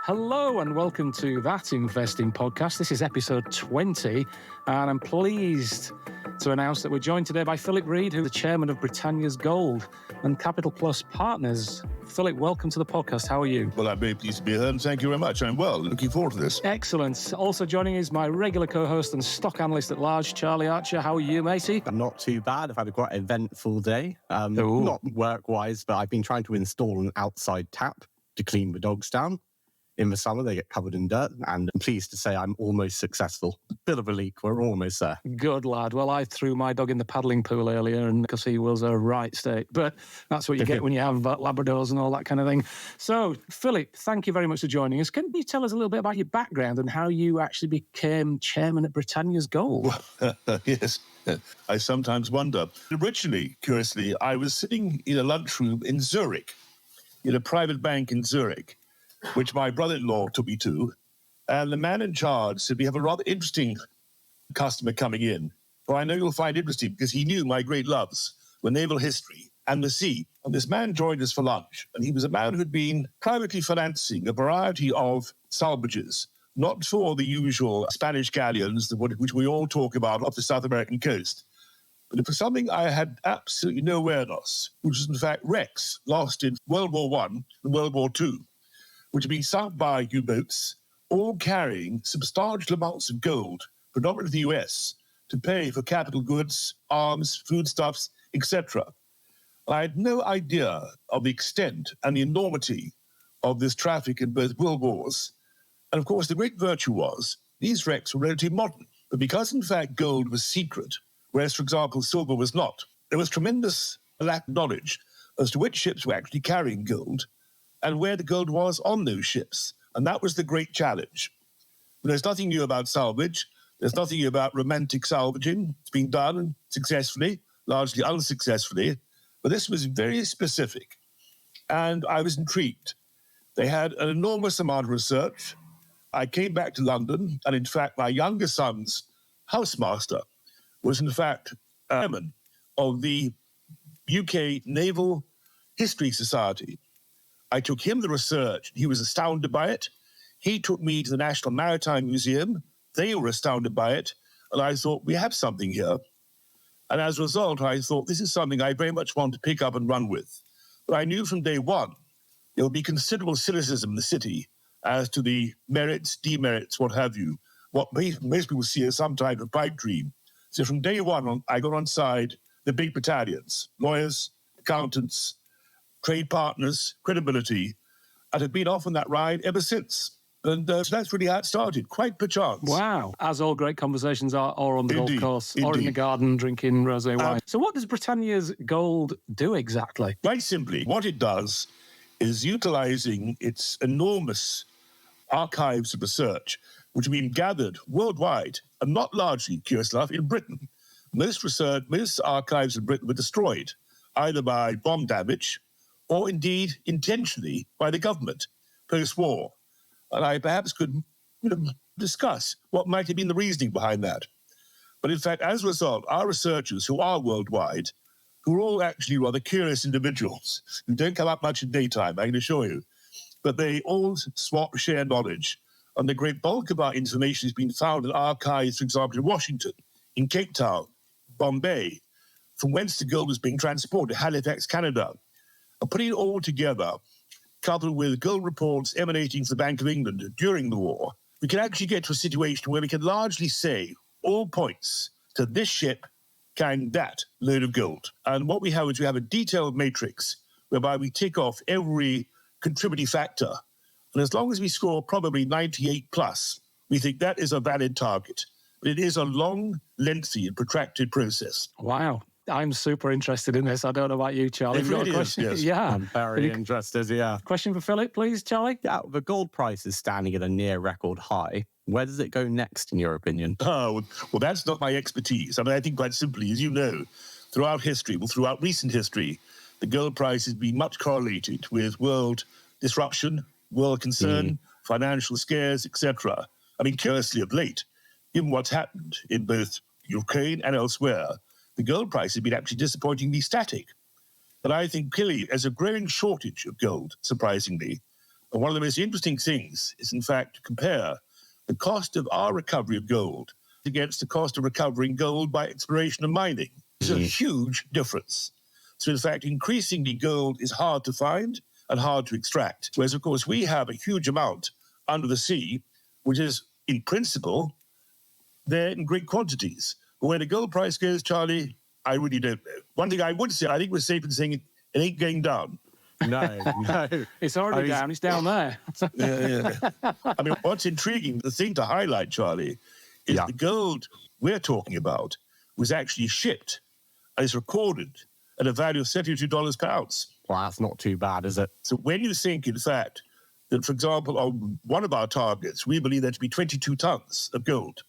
Hello and welcome to That Investing Podcast. This is episode 20, and I'm pleased to announce that we're joined today by Philip Reid, who's the chairman of Britannia's Gold and Capital Plus Partners. Philip, welcome to the podcast. How are you? Well, I'm very pleased to be here, and thank you very much. I'm well. Looking forward to this. Excellent. Also joining is my regular co-host and stock analyst at large, Charlie Archer. How are you, matey? I'm not too bad. I've had a quite eventful day. Not work-wise, but I've been trying to install an outside tap to clean the dogs down. In the summer, they get covered in dirt, and I'm pleased to say I'm almost successful. Bit of a leak, we're almost there. Good lad. Well, I threw my dog in the paddling pool earlier, and because he was a right state. But that's what you get when you have Labradors and all that kind of thing. So, Philip, thank you very much for joining us. Can you tell us a little bit about your background and how you actually became chairman at Britannia's Gold? Yes, I sometimes wonder. Originally, curiously, I was sitting in a lunchroom in Zurich, in a private bank in Zurich, which my brother-in-law took me to. And the man in charge said, we have a rather interesting customer coming in, who I know you'll find interesting because he knew my great loves were naval history and the sea. And this man joined us for lunch. And he was a man who'd been privately financing a variety of salvages, not for the usual Spanish galleons, which we all talk about off the South American coast, but for something I had absolutely no awareness, which was in fact wrecks lost in World War I and World War II, which had been sunk by U-boats, all carrying substantial amounts of gold, predominantly the US, to pay for capital goods, arms, foodstuffs, etc. I had no idea of the extent and the enormity of this traffic in both world wars. And of course, the great virtue was these wrecks were relatively modern. But because, in fact, gold was secret, whereas, for example, silver was not, there was tremendous lack of knowledge as to which ships were actually carrying gold and where the gold was on those ships. And that was the great challenge. But there's nothing new about salvage. There's nothing new about romantic salvaging. It's been done successfully, largely unsuccessfully. But this was very specific. And I was intrigued. They had an enormous amount of research. I came back to London, and in fact, my younger son's housemaster was in fact chairman of the UK Naval History Society. I took him the research. He was astounded by it. He took me to the National Maritime Museum. They were astounded by it. And I thought, we have something here. And as a result, I thought, this is something I very much want to pick up and run with. But I knew from day one, there would be considerable cynicism in the city as to the merits, demerits, what have you, what most people see as some type of pipe dream. So from day one, I got on side the big battalions, lawyers, accountants, trade partners, credibility, and have been off on that ride ever since. And so that's really how it started, quite perchance. Wow. As all great conversations are, or on the golf course, or in the garden drinking rosé wine. So what does Britannia's Gold do exactly? Quite simply, what it does is utilizing its enormous archives of research, which have been gathered worldwide, and not largely, curious enough, in Britain. Most archives in Britain were destroyed, either by bomb damage or indeed intentionally by the government post-war. And I perhaps could discuss what might have been the reasoning behind that. But in fact, as a result, our researchers who are worldwide, who are all actually rather curious individuals, who don't come up much in daytime, I can assure you, but they all share knowledge. And the great bulk of our information has been found in archives, for example, in Washington, in Cape Town, Bombay, from whence the gold was being transported, Halifax, Canada. And putting it all together, coupled with gold reports emanating from the Bank of England during the war, we can actually get to a situation where we can largely say all points to this ship carrying that load of gold. And what we have is we have a detailed matrix whereby we tick off every contributing factor. And as long as we score probably 98 plus, we think that is a valid target. But it is a long, lengthy, and protracted process. Wow. I'm super interested in this. I don't know about you, Charlie. It really is, yes. Yeah. I'm very interested, yeah. Question for Philip, please, Charlie? Yeah, the gold price is standing at a near record high. Where does it go next, in your opinion? Oh, well, that's not my expertise. I mean, I think quite simply, as you know, throughout recent history, the gold price has been much correlated with world disruption, world concern, financial scares, etc. I mean, curiously of late, given what's happened in both Ukraine and elsewhere, the gold price has been actually disappointingly static. But I think clearly there's a growing shortage of gold, surprisingly. And one of the most interesting things is, in fact, to compare the cost of our recovery of gold against the cost of recovering gold by exploration and mining. It's a huge difference. So, in fact, increasingly gold is hard to find and hard to extract. Whereas, of course, we have a huge amount under the sea, which is, in principle, there in great quantities. But where the gold price goes, Charlie, I really don't know. One thing I would say, I think we're safe in saying it ain't going down. No. It's already down. It's down there. Yeah. I mean, what's intriguing, the thing to highlight, Charlie, is the gold we're talking about was actually shipped and is recorded at a value of $72 per ounce. Well, that's not too bad, is it? So when you think, in fact, that, for example, on one of our targets, we believe there to be 22 tons of gold.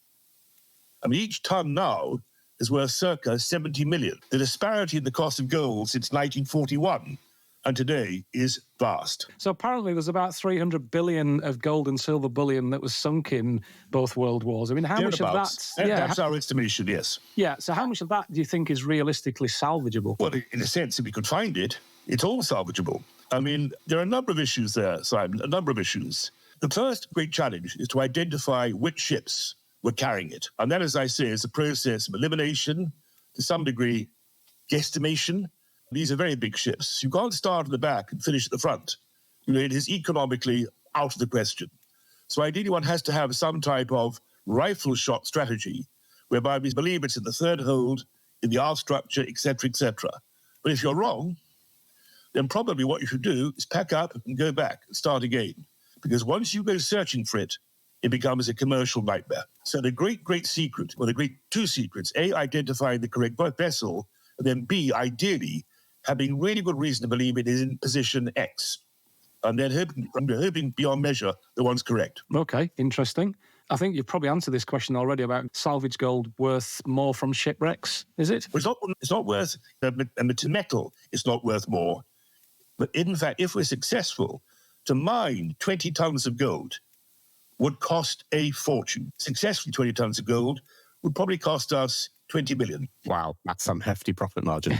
I mean, each ton now is worth circa 70 million. The disparity in the cost of gold since 1941 and today is vast. So apparently there's about 300 billion of gold and silver bullion that was sunk in both world wars. I mean, how much of that... That's our estimation, yes. Yeah, so how much of that do you think is realistically salvageable? Well, in a sense, if we could find it, it's all salvageable. I mean, there are a number of issues there, Simon, a number of issues. The first great challenge is to identify which ships were carrying it. And that, as I say, is a process of elimination, to some degree, guesstimation. These are very big ships. You can't start at the back and finish at the front. You know, it is economically out of the question. So ideally, one has to have some type of rifle shot strategy, whereby we believe it's in the third hold, in the aft structure, etc., etc. But if you're wrong, then probably what you should do is pack up and go back and start again. Because once you go searching for it, it becomes a commercial nightmare. So the great secret, well, the great two secrets, A, identifying the correct vessel, and then B, ideally, having really good reason to believe it is in position X. And then hoping beyond measure the one's correct. Okay, interesting. I think you've probably answered this question already about salvage gold worth more from shipwrecks, is it? Well, it's not worth, metal is not worth more. But in fact, if we're successful, to mine 20 tons of gold would cost a fortune. Successfully 20 tons of gold would probably cost us 20 million. Wow, that's some hefty profit margin.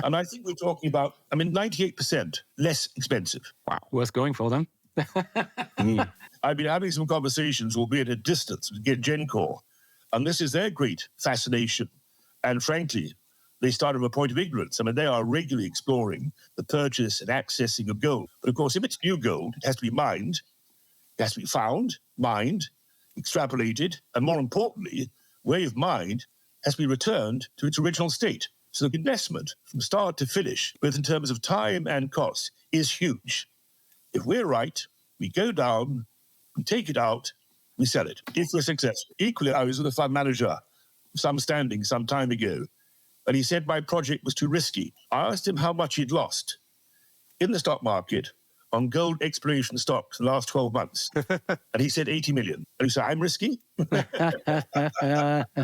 And I think we're talking about, 98% less expensive. Wow, worth going for then. I've been having some conversations, albeit at a distance, with Gencor, and this is their great fascination. And frankly, they start from a point of ignorance. I mean, they are regularly exploring the purchase and accessing of gold. But of course, if it's new gold, it has to be mined, it has to be found, mined, extrapolated, and more importantly, where you've mined has to be returned to its original state. So the investment from start to finish, both in terms of time and cost, is huge. If we're right, we go down, we take it out, we sell it, if we're successful. Equally, I was with a fund manager of some standing some time ago, and he said my project was too risky. I asked him how much he'd lost in the stock market on gold exploration stocks in the last 12 months. And he said 80 million. And he said, I'm risky?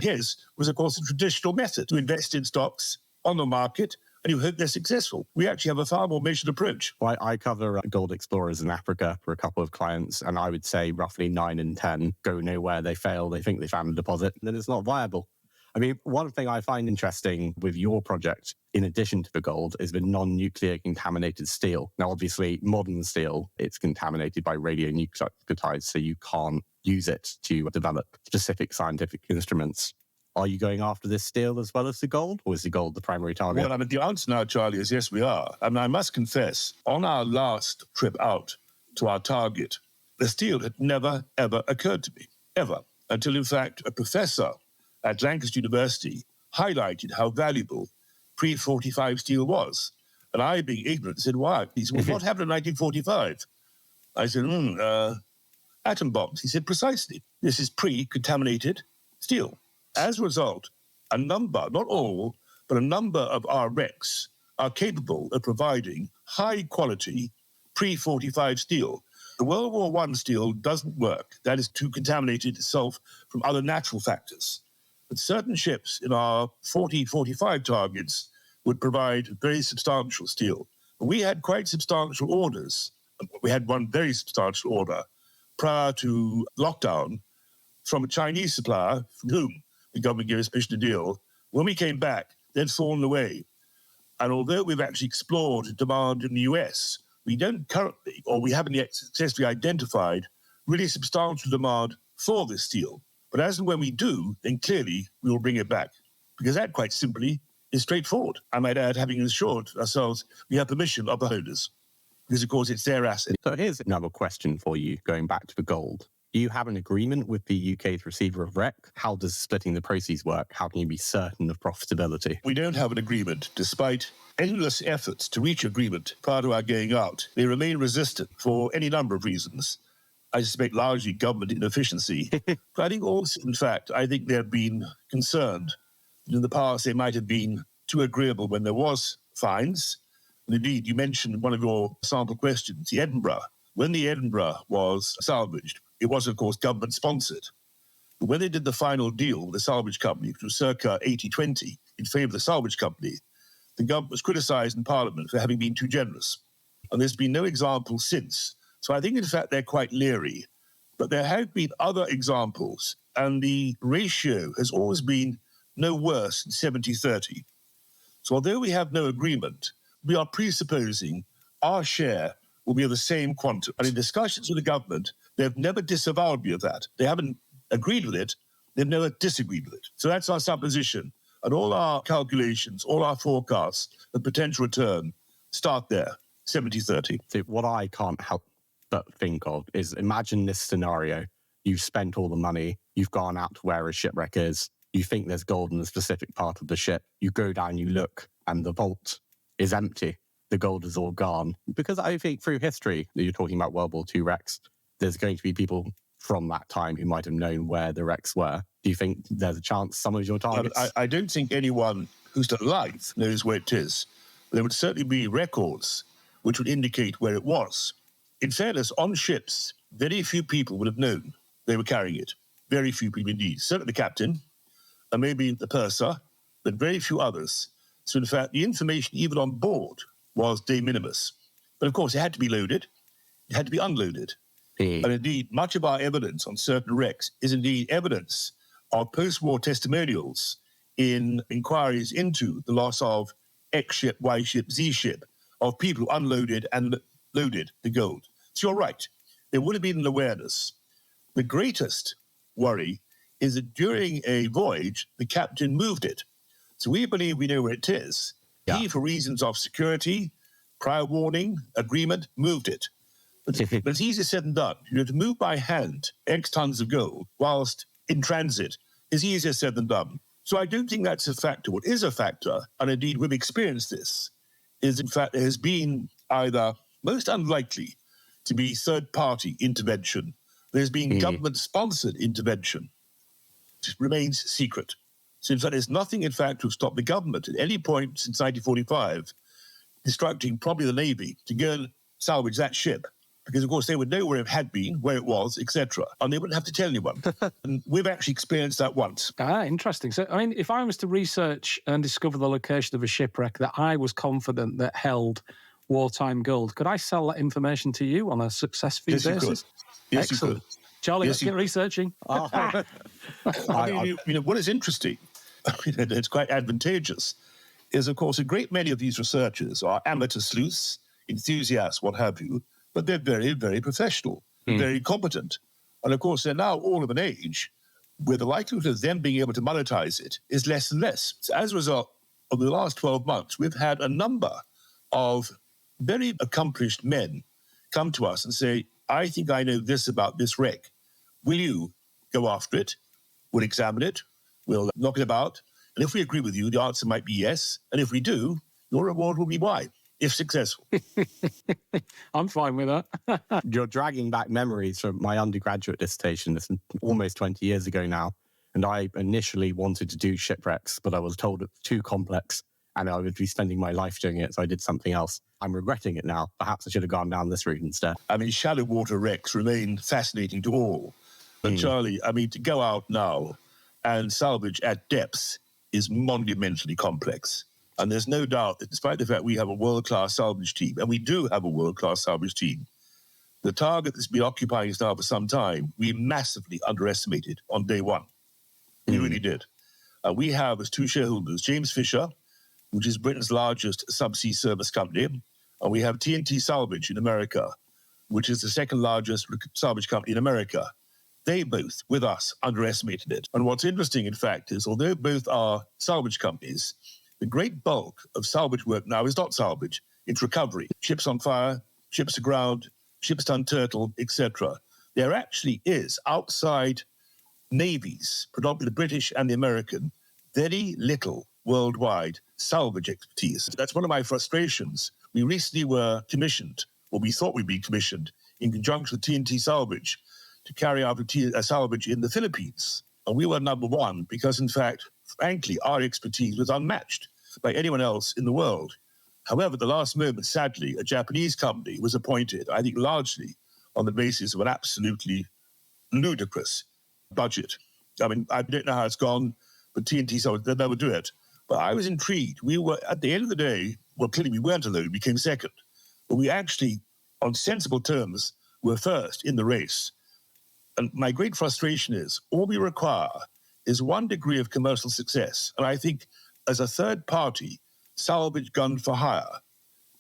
His was, of course, a traditional method to invest in stocks on the market, and you hope they're successful. We actually have a far more measured approach. Well, I cover gold explorers in Africa for a couple of clients, and I would say roughly 9 in 10 go nowhere. They fail, they think they found a deposit, and then it's not viable. I mean, one thing I find interesting with your project, in addition to the gold, is the non-nuclear contaminated steel. Now, obviously, modern steel, it's contaminated by radionuclides, so you can't use it to develop specific scientific instruments. Are you going after this steel as well as the gold, or is the gold the primary target? Well, the answer now, Charlie, is yes, we are. I must confess, on our last trip out to our target, the steel had never, ever occurred to me, ever, until, in fact, a professor at Lancaster University highlighted how valuable pre-45 steel was. And I, being ignorant, said, why? He said, well, what happened in 1945? I said, atom bombs. He said, precisely. This is pre-contaminated steel. As a result, a number, not all, but a number of our wrecks are capable of providing high-quality pre-45 steel. The World War I steel doesn't work. That is too contaminated itself from other natural factors. But certain ships in our 40-45 targets would provide very substantial steel. But we had quite substantial orders. We had one very substantial order prior to lockdown from a Chinese supplier from whom the government gave us permission to deal. When we came back, they'd fallen away. And although we've actually explored demand in the US we don't currently, or we haven't yet successfully identified really substantial demand for this steel. But as and when we do, then clearly we will bring it back. Because that, quite simply, is straightforward. I might add, having assured ourselves we have permission of the holders. Because, of course, it's their asset. So here's another question for you, going back to the gold. Do you have an agreement with the UK's receiver of REC? How does splitting the proceeds work? How can you be certain of profitability? We don't have an agreement, despite endless efforts to reach agreement prior to our going out. They remain resistant for any number of reasons. I suspect largely government inefficiency. But I think also, in fact, they've been concerned that in the past they might have been too agreeable when there was fines. And indeed, you mentioned one of your sample questions, the Edinburgh. When the Edinburgh was salvaged, it was, of course, government-sponsored. But when they did the final deal with the salvage company, which was circa 80-20 in favour of the salvage company, the government was criticised in Parliament for having been too generous. And there's been no example since. So I think, in fact, they're quite leery. But there have been other examples, and the ratio has always been no worse than 70-30. So although we have no agreement, we are presupposing our share will be of the same quantum. And in discussions with the government, they've never disavowed me of that. They haven't agreed with it. They've never disagreed with it. So that's our supposition. And all our calculations, all our forecasts, the potential return, start there, 70-30. So what I can't help but think of is, imagine this scenario. You've spent all the money. You've gone out to where a shipwreck is. You think there's gold in a specific part of the ship. You go down, you look, and the vault is empty. The gold is all gone. Because I think through history, that you're talking about World War II wrecks, there's going to be people from that time who might have known where the wrecks were. Do you think there's a chance some of your targets... I don't think anyone who's still alive knows where it is. There would certainly be records which would indicate where it was. In fairness, on ships, very few people would have known they were carrying it. Very few people indeed. Certainly the captain, and maybe the purser, but very few others. So in fact, the information even on board was de minimis. But of course, it had to be loaded. It had to be unloaded. And indeed, much of our evidence on certain wrecks is indeed evidence of post-war testimonials in inquiries into the loss of X ship, Y ship, Z ship, of people who unloaded and loaded the gold. So you're right. There would have been an awareness. The greatest worry is that during a voyage, the captain moved it. So we believe we know where it is. Yeah. He, for reasons of security, prior warning, agreement, moved it. But it's easier said than done. You know, to move by hand X tons of gold whilst in transit is easier said than done. So I don't think that's a factor. What is a factor, and indeed we've experienced this, is in fact there has been either, most unlikely, to be third-party intervention. There's been government-sponsored intervention. It remains secret. So in fact, there's nothing, in fact, to stop the government at any point since 1945 instructing probably the Navy to go and salvage that ship. Because, of course, they would know where it had been, where it was, etc. And they wouldn't have to tell anyone. And we've actually experienced that once. Interesting. So, I mean, if I was to research and discover the location of a shipwreck that I was confident that held wartime gold, could I sell that information to you on a success fee basis? You could. Yes, excellent. You could. Charlie, let's get researching. I mean, what is interesting, it's quite advantageous, is, of course, a great many of these researchers are amateur sleuths, enthusiasts, what have you, but they're very, very professional, very competent. And, of course, they're now all of an age where the likelihood of them being able to monetize it is less and less. So as a result of the last 12 months, we've had a number of very accomplished men come to us and say, I think I know this about this wreck. Will you go after it? We'll examine it. We'll knock it about. And if we agree with you, the answer might be yes. And if we do, your reward will be Y, if successful. I'm fine with that. You're dragging back memories from my undergraduate dissertation. This is almost 20 years ago now. And I initially wanted to do shipwrecks, but I was told it was too complex and I would be spending my life doing it. So I did something else. I'm regretting it now. Perhaps I should have gone down this route instead. I mean, shallow water wrecks remain fascinating to all. But Charlie, I mean, to go out now and salvage at depths is monumentally complex. And there's no doubt that despite the fact we have a world-class salvage team, and we do have a world-class salvage team, the target that's been occupying us now for some time, we massively underestimated on day one. We really did. We have as two shareholders, James Fisher, which is Britain's largest subsea service company, and we have TNT Salvage in America, which is the second largest salvage company in America. They both, with us, underestimated it. And what's interesting, in fact, is although both are salvage companies, the great bulk of salvage work now is not salvage, it's recovery. Ships on fire, ships aground, ships unturtled, etc. There actually is, outside navies, predominantly the British and the American, very little worldwide salvage expertise. That's one of my frustrations. We recently were commissioned, or we thought we'd be commissioned, in conjunction with TNT Salvage, to carry out a salvage in the Philippines. And we were number one because, in fact, frankly, our expertise was unmatched by anyone else in the world. However, at the last moment, sadly, a Japanese company was appointed, I think largely on the basis of an absolutely ludicrous budget. I mean, I don't know how it's gone, but TNT Salvage, they'll never do it. But I was intrigued. We were, at the end of the day, well, clearly we weren't alone, we came second. But we actually, on sensible terms, were first in the race. And my great frustration is all we require is one degree of commercial success. And I think as a third party, salvage gun for hire,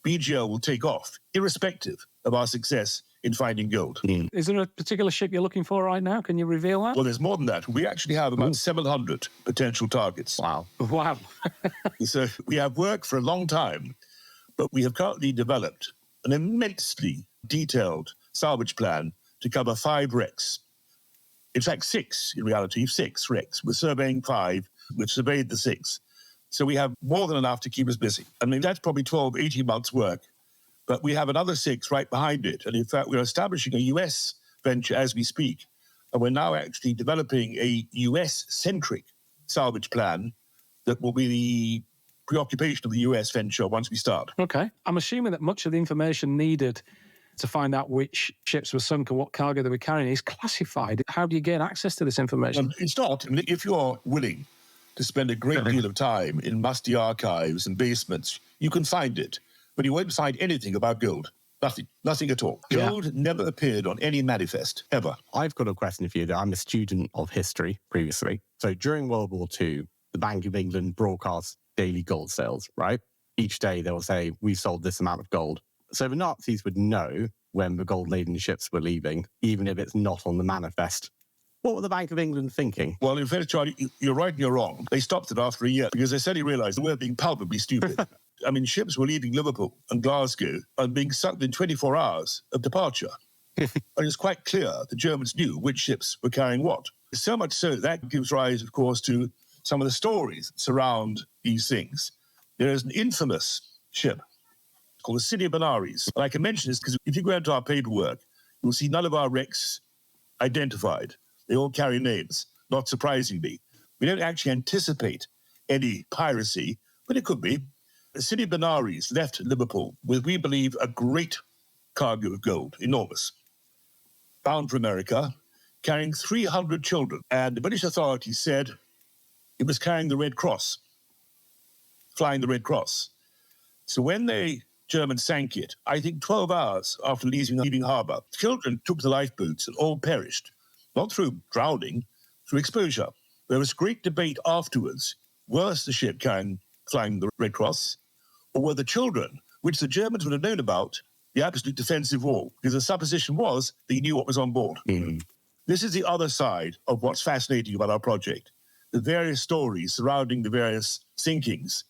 BGL will take off, irrespective of our success in finding gold. Is there a particular ship you're looking for right now? Can you reveal that? Well, there's more than that. We actually have about 700 potential targets. Wow. Wow. So we have worked for a long time, but we have currently developed an immensely detailed salvage plan to cover 5 wrecks. In fact, 6, in reality, 6 wrecks. We're surveying 5. We've surveyed the 6. So we have more than enough to keep us busy. I mean, that's probably 12, 18 months' work. But we have another 6 right behind it. And in fact, we're establishing a US venture as we speak. And we're now actually developing a US-centric salvage plan that will be the preoccupation of the US venture once we start. Okay. I'm assuming that much of the information needed to find out which ships were sunk and what cargo they were carrying is classified. How do you gain access to this information? It's not. I mean, if you're willing to spend a great deal of time in musty archives and basements, you can find it. But you won't find anything about gold. Nothing at all. Gold never appeared on any manifest, ever. I've got a question for you. That I'm a student of history previously. So during World War II, the Bank of England broadcast daily gold sales, right? Each day they will say, we sold this amount of gold. So the Nazis would know when the gold-laden ships were leaving, even if it's not on the manifest. What were the Bank of England thinking? Well, in fact, Charlie, you're right and you're wrong. They stopped it after a year because they suddenly realised they were being palpably stupid. I mean, ships were leaving Liverpool and Glasgow and being sunk in 24 hours of departure. And it's quite clear the Germans knew which ships were carrying what. So much so that gives rise, of course, to some of the stories that surround these things. There is an infamous ship called the City of Benares. And I can mention this because if you go into our paperwork, you'll see none of our wrecks identified. They all carry names, not surprisingly. We don't actually anticipate any piracy, but it could be. The City of Benares left Liverpool with, we believe, a great cargo of gold, enormous, bound for America, carrying 300 children. And the British authorities said it was carrying the Red Cross, flying the Red Cross. So when the Germans sank it, I think 12 hours after leaving harbour, children took the lifeboats and all perished, not through drowning, through exposure. There was great debate afterwards. Was the ship flying the Red Cross, or were the children, which the Germans would have known about, the absolute defensive wall? Because the supposition was they knew what was on board. This is the other side of what's fascinating about our project, the various stories surrounding the various sinkings.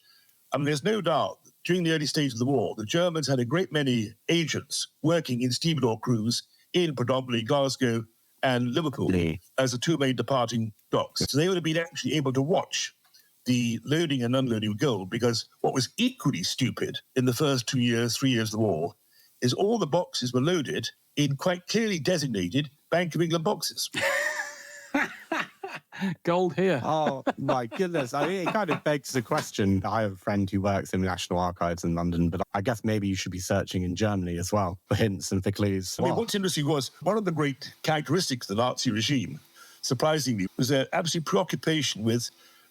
I mean, there's no doubt that during the early stages of the war, the Germans had a great many agents working in stevedore crews in predominantly Glasgow and Liverpool as the 2 main departing docks. So they would have been actually able to watch the loading and unloading of gold, because what was equally stupid in the first 2 years, 3 years of the war is all the boxes were loaded in quite clearly designated Bank of England boxes. Gold here. Oh, my goodness. I mean, it kind of begs the question. I have a friend who works in the National Archives in London, but I guess maybe you should be searching in Germany as well for hints and for clues. I mean, what's interesting was one of the great characteristics of the Nazi regime, surprisingly, was their absolute preoccupation with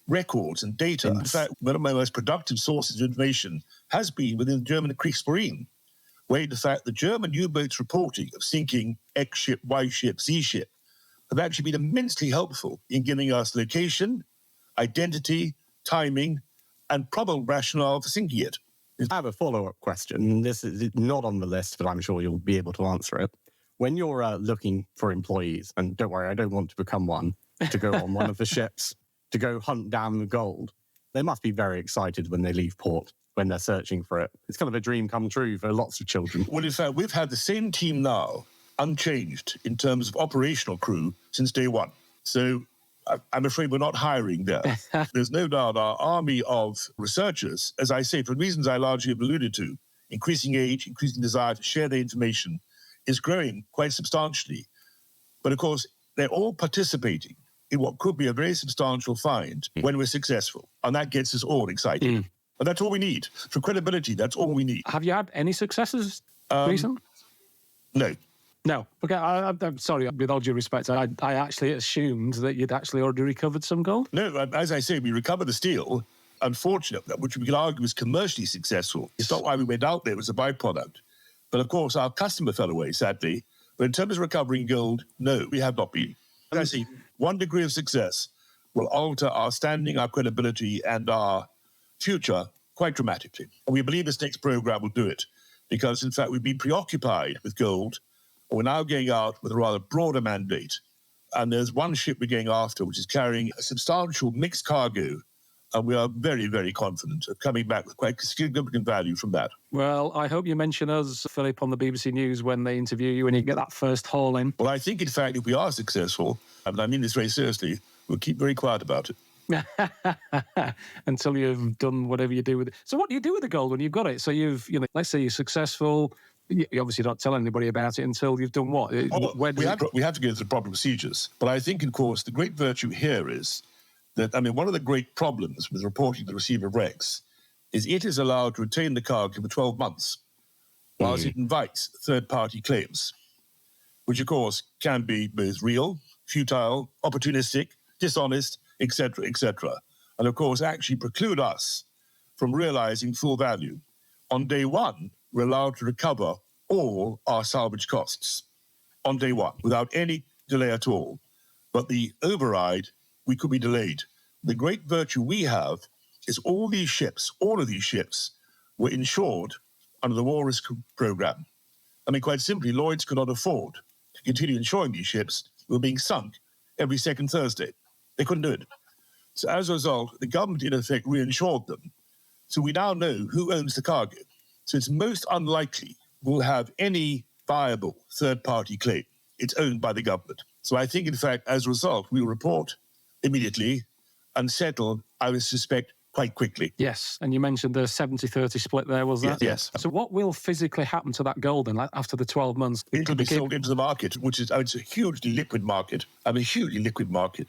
records and data. In fact, one of my most productive sources of information has been within the German Kriegsmarine, where in fact the German U-boats reporting of sinking X ship, Y ship, Z ship have actually been immensely helpful in giving us location, identity, timing, and probable rationale for sinking it. I have a follow-up question. This is not on the list, but I'm sure you'll be able to answer it. When you're looking for employees, and don't worry, I don't want to become one, to go on one of the ships, to go hunt down the gold, they must be very excited when they leave port, when they're searching for it. It's kind of a dream come true for lots of children. Well, in fact, we've had the same team now, unchanged in terms of operational crew since day one. So I'm afraid we're not hiring there. There's no doubt our army of researchers, as I say, for reasons I largely have alluded to, increasing age, increasing desire to share their information, is growing quite substantially. But of course, they're all participating in what could be a very substantial find when we're successful. And that gets us all excited. And that's all we need. For credibility, that's all we need. Have you had any successes recently? No. No. Okay, I'm sorry, with all due respect, I actually assumed that you'd actually already recovered some gold. No, as I say, we recovered the steel, unfortunately, which we could argue was commercially successful. It's not why we went out there, it was a byproduct. But of course, our customer fell away, sadly. But in terms of recovering gold, no, we have not been. As I say, 1 degree of success will alter our standing, our credibility, and our future quite dramatically. And we believe this next program will do it. Because, in fact, we've been preoccupied with gold. We're now going out with a rather broader mandate. And there's one ship we're going after, which is carrying a substantial mixed cargo. And we are very, very confident of coming back with quite significant value from that. Well, I hope you mention us, Philip, on the BBC News when they interview you and you get that first haul in. Well, I think, in fact, if we are successful, and I mean this very seriously, we'll keep very quiet about it. Until you've done whatever you do with it. So what do you do with the gold when you've got it? So let's say you're successful. You obviously don't tell anybody about it until you've done what? We have to go through the proper procedures. But I think, of course, the great virtue here is that, one of the great problems with reporting the receiver of wrecks is it is allowed to retain the cargo for 12 months, whilst it invites third-party claims, which, of course, can be both real, futile, opportunistic, dishonest, etc., etc., and, of course, actually preclude us from realizing full value. On day one, we're allowed to recover all our salvage costs on day one without any delay at all. But the override, we could be delayed. The great virtue we have is all of these ships were insured under the War Risk Program. Quite simply, Lloyd's could not afford to continue insuring these ships who were being sunk every second Thursday. They couldn't do it. So as a result, the government, in effect, reinsured them. So we now know who owns the cargo. So it's most unlikely we'll have any viable third-party claim. It's owned by the government. So I think, in fact, as a result, we'll report immediately and settle, I would suspect, quite quickly. Yes, and you mentioned the 70-30 split there, was that? Yes. So what will physically happen to that gold then, after the 12 months? It will be sold into the market, which is it's a hugely liquid market.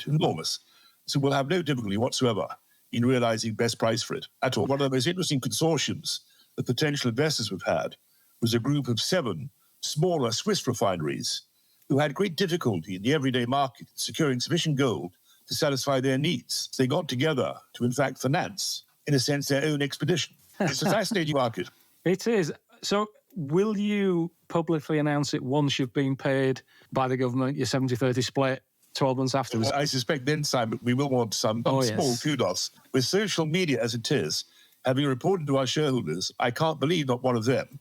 Enormous. So we'll have no difficulty whatsoever in realizing best price for it at all. One of the most interesting consortiums that potential investors we've had was a group of 7 smaller Swiss refineries who had great difficulty in the everyday market securing sufficient gold to satisfy their needs. They got together to, in fact, finance, in a sense, their own expedition. It's a fascinating market. It is. So will you publicly announce it once you've been paid by the government, your 70-30 split, 12 months afterwards? I suspect then, Simon, we will want some small kudos. With social media as it is, having reported to our shareholders, I can't believe not one of them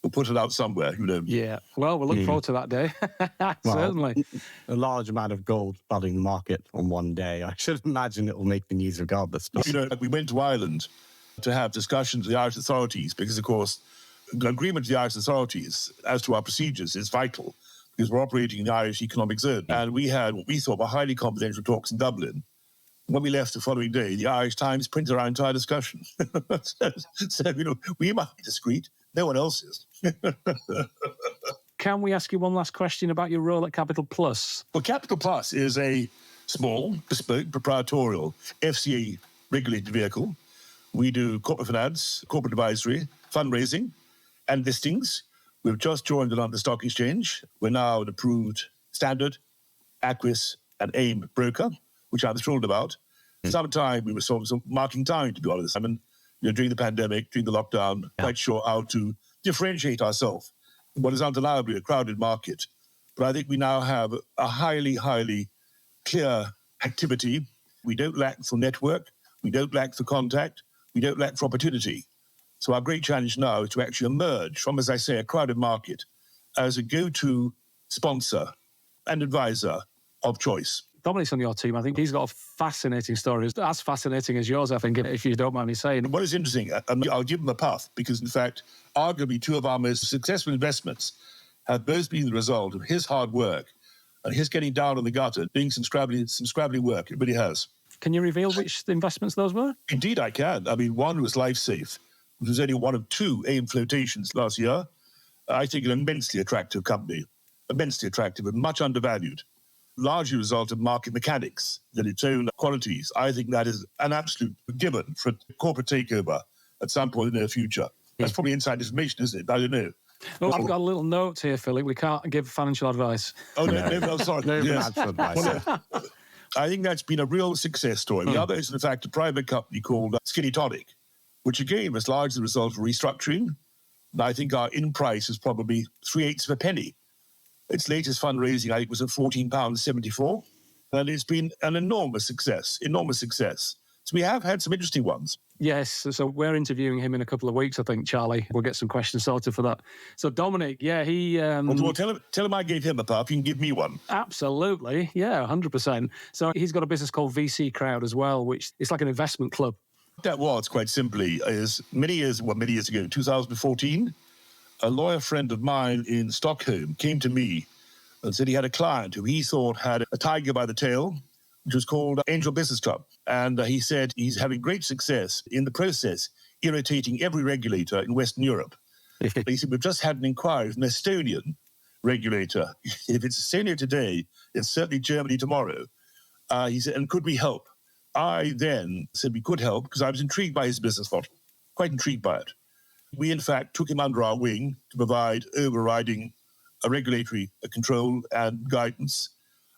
will put it out somewhere. Yeah. Well, we'll look forward to that day. Certainly. A large amount of gold flooding the market on one day. I should imagine it will make the news regardless. We went to Ireland to have discussions with the Irish authorities because, of course, agreement with the Irish authorities as to our procedures is vital because we're operating in the Irish economic zone. And we had what we thought were highly confidential talks in Dublin. When we left the following day, the Irish Times printed our entire discussion. so, we must be discreet. No one else is. Can we ask you one last question about your role at Capital Plus? Well, Capital Plus is a small, bespoke, proprietorial, FCA regulated vehicle. We do corporate finance, corporate advisory, fundraising, and listings. We've just joined the London Stock Exchange. We're now an approved Standard, Aquis, and AIM broker, which I'm thrilled about. Sometime we were sort of marking time, to be honest. During the pandemic, during the lockdown, quite sure how to differentiate ourselves in what is undeniably a crowded market. But I think we now have a highly, highly clear activity. We don't lack for network. We don't lack for contact. We don't lack for opportunity. So our great challenge now is to actually emerge from, as I say, a crowded market as a go-to sponsor and advisor of choice. Dominic's on your team. I think he's got a fascinating story. It's as fascinating as yours, I think, if you don't mind me saying. What is interesting, and I'll give him a puff, because in fact, arguably two of our most successful investments have both been the result of his hard work and his getting down on the gutter, doing some scrabbly work. It really has. Can you reveal which investments those were? Indeed, I can. I mean, one was LifeSafe, which was only one of two AIM flotations last year. I think an immensely attractive company, immensely attractive and much undervalued, largely a result of market mechanics than its own qualities. I think that is an absolute given for a corporate takeover at some point in the future. That's probably inside information, isn't it? I don't know. Oh, I've got a little note here, Philip. We can't give financial advice. Oh, no, sorry. No financial advice. I think that's been a real success story. The other is, in fact, a private company called Skinny Tonic, which again was largely the result of restructuring. And I think our in price is probably 3/8 of a penny. Its latest fundraising, I think, was at £14.74. And it's been an enormous success. So we have had some interesting ones. Yes, so we're interviewing him in a couple of weeks, I think, Charlie. We'll get some questions sorted for that. So Dominic, yeah, he... Well, tell him I gave him a puff. You can give me one. Absolutely, yeah, 100%. So he's got a business called VC Crowd as well, which is like an investment club. That was, quite simply, is many years ago, 2014, a lawyer friend of mine in Stockholm came to me and said he had a client who he thought had a tiger by the tail, which was called Angel Business Club. And he said he's having great success in the process, irritating every regulator in Western Europe. He said, we've just had an inquiry from an Estonian regulator. If it's Estonia today, it's certainly Germany tomorrow. He said, and could we help? I then said we could help because I was intrigued by his business model, quite intrigued by it. We, in fact, took him under our wing to provide overriding regulatory control and guidance.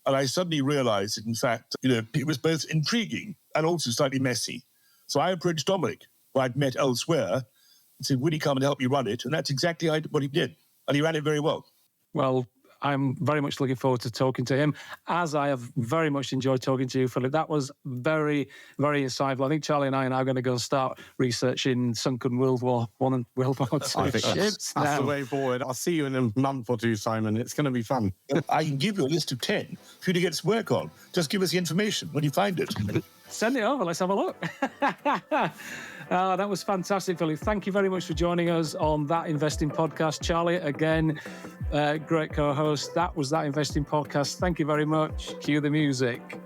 And I suddenly realized that, in fact, it was both intriguing and also slightly messy. So I approached Dominic, who I'd met elsewhere, and said, would he come and help me run it? And that's exactly what he did. And he ran it very well. Well, I'm very much looking forward to talking to him, as I have very much enjoyed talking to you, Philip. That was very, very insightful. I think Charlie and I are now going to go start researching sunken World War I and World War II ships. That's the way forward. I'll see you in a month or two, Simon. It's going to be fun. I can give you a list of 10 for you to get to work on. Just give us the information when you find it. Send it over. Let's have a look. That was fantastic, Philip. Thank you very much for joining us on That Investing Podcast. Charlie, again, great co-host. That was That Investing Podcast. Thank you very much. Cue the music.